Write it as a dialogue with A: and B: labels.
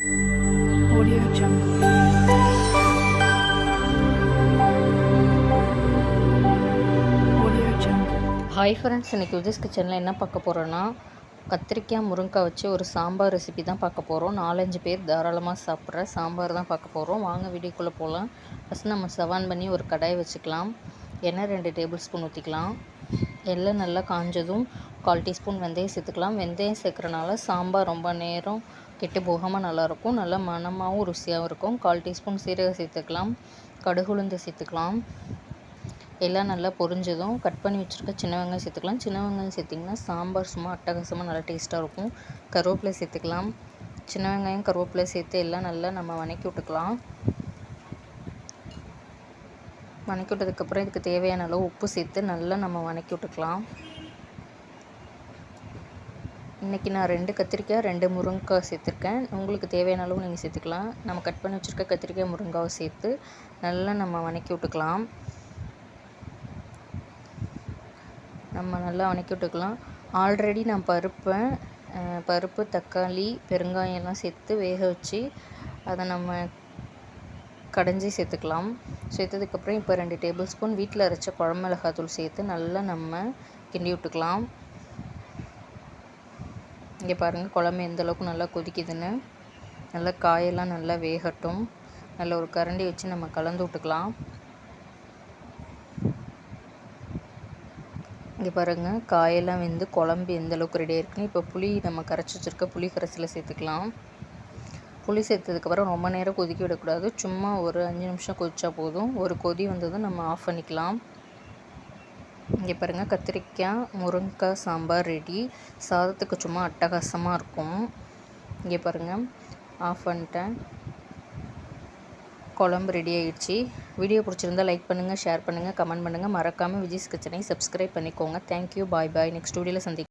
A: Audio Jungle. Audio Jungle.
B: Hi friends, இன்றைக்கி விஜய்ஸ் கிச்சனில் என்ன பார்க்க போகிறோன்னா, கத்திரிக்காய் முருங்கைக்காய் வச்சு ஒரு சாம்பார் ரெசிபி தான் பார்க்க போகிறோம். 4-5 பேர் தாராளமாக சாப்பிட்ற சாம்பார் தான் பார்க்க போகிறோம். வாங்க வீடியோக்குள்ளே போகலாம். ஃபஸ்ட் நம்ம சவான் பண்ணி ஒரு கடாய் வச்சுக்கலாம். எண்ணெய் 2 டேபிள் ஸ்பூன் ஊற்றிக்கலாம். எல்லாம் நல்லா காஞ்சதும் 1/4 டீஸ்பூன் வெந்தயம் சேர்த்துக்கலாம். வெந்தயம் சேர்க்குறனால சாம்பார் ரொம்ப நேரம் கெட்டு போகாமல் நல்லாயிருக்கும். நல்லா மணமாகவும் ருசியாகவும் இருக்கும். 1/4 டீஸ்பூன் சீரகம் சேர்த்துக்கலாம். கடுகு உளுந்து சேர்த்துக்கலாம். எல்லாம் நல்லா பொரிஞ்சதும் கட் பண்ணி வச்சுருக்க சின்ன வெங்காயம் சேர்த்துக்கலாம். சின்ன வெங்காயம் சேர்த்திங்கன்னா சாம்பார் சும்மா அட்டகாசமாக நல்லா டேஸ்ட்டாக இருக்கும். கருவேப்பிலை சேர்த்துக்கலாம். சின்ன வெங்காயம் கருவேப்பிலை சேர்த்து எல்லாம் நல்லா நம்ம வதக்கி விட்டுக்கலாம். வதக்கி விட்டதுக்கப்புறம் இதுக்கு தேவையான அளவு உப்பு சேர்த்து நல்லா நம்ம வதக்கி விட்டுக்கலாம். இன்றைக்கி நான் 2 கத்திரிக்காய் 2 முருங்கைக்காய் சேர்த்துருக்கேன். உங்களுக்கு தேவையான அளவு நீங்கள் சேர்த்துக்கலாம். நம்ம கட் பண்ணி வச்சுருக்க கத்திரிக்காய் முருங்காவை சேர்த்து நல்லா நம்ம வதக்கி விட்டுக்கலாம். நம்ம நல்லா வதக்கி விட்டுக்கலாம். ஆல்ரெடி நான் பருப்பு தக்காளி பெருங்காயம் எல்லாம் சேர்த்து வேக வச்சு அதை நம்ம கடைஞ்சி சேர்த்துக்கலாம். சேர்த்ததுக்கப்புறம் இப்போ 2 டேபிள் ஸ்பூன் வீட்டில் அரைச்ச குழம்பு மிளகாத்தூள் சேர்த்து நல்லா நம்ம கிண்டி விட்டுக்கலாம். இங்கே பாருங்கள் குழம்பு எந்த அளவுக்கு நல்லா கொதிக்குதுன்னு. நல்லா காயெல்லாம் நல்லா வேகட்டும். நல்ல ஒரு கரண்டி வச்சு நம்ம கலந்து விட்டுக்கலாம். இங்கே பாருங்கள் காயெல்லாம் வெந்து குழம்பு எந்த அளவுக்கு ரெடியாக இருக்குன்னு. இப்போ புளி நம்ம கரைச்சி வச்சுருக்க புளி கரைசலை சேர்த்துக்கலாம். புளி சேர்த்ததுக்கப்புறம் ரொம்ப நேரம் கொதிக்க விடக்கூடாது. சும்மா ஒரு 5 நிமிஷம் கொதிச்சா போதும். ஒரு கொதி வந்ததும் நம்ம ஆஃப் பண்ணிக்கலாம். இங்கே பாருங்கள் கத்திரிக்காய் முருங்கைக்காய் சாம்பார் ரெடி. சாதத்துக்கு சும்மா அட்டகாசமாக இருக்கும். இங்கே பாருங்கள் ஆஃப் பண்ணிட்டேன். குழம்பு ரெடி ஆகிடுச்சு. வீடியோ பிடிச்சிருந்தால் லைக் பண்ணுங்கள், ஷேர் பண்ணுங்கள், கமெண்ட் பண்ணுங்கள். மறக்காமல் விஜய்ஸ் கிச்சனை சப்ஸ்கிரைப் பண்ணிக்கோங்க. தேங்க்யூ, பாய் பாய். நெக்ஸ்ட் வீடியோவில் சந்திக்கலாம்.